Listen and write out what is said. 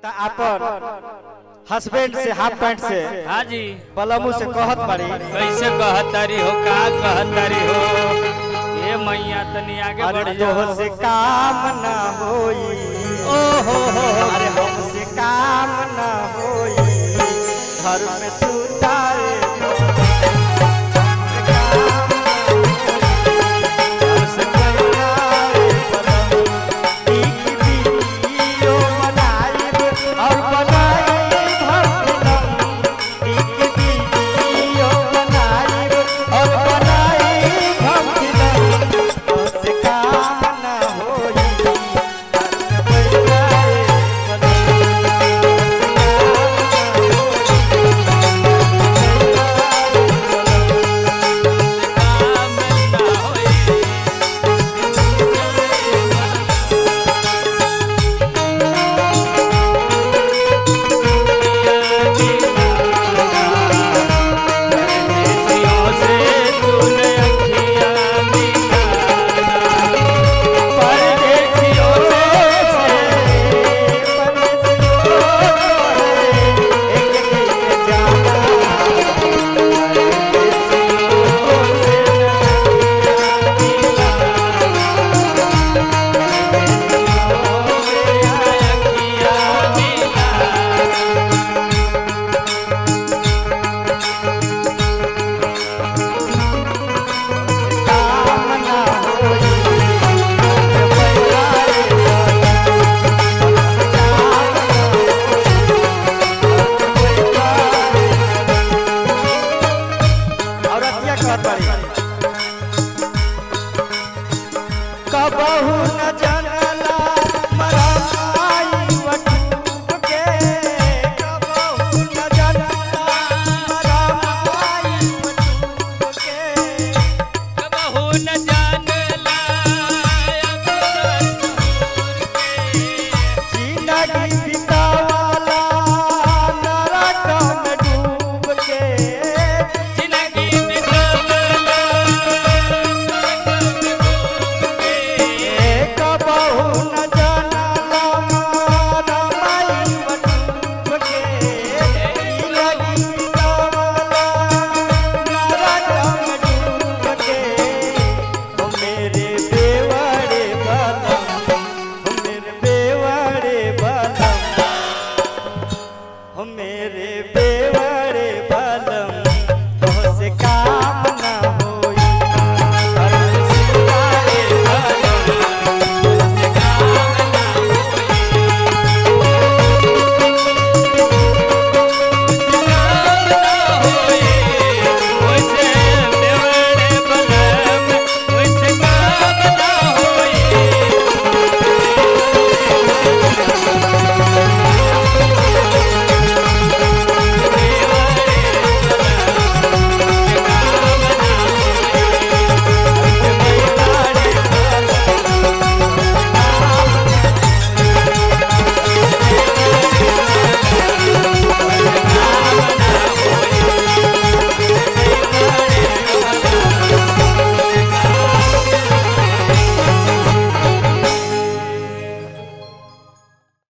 अपन हस्बैंड से half pant से हाँ जी बलमू से कहत बाड़ी कैसे कहतारी हो का कहतारी हो ये मैया तनी आगे बढ़ अरे जाओ तोह से काम ना होई ओ हो अरे हमसे काम ना होई घर में सुताए कबहू न जनला मराई वटूप के कबहू न जनला मराई वटूप के कबहू न जानला जिंदगी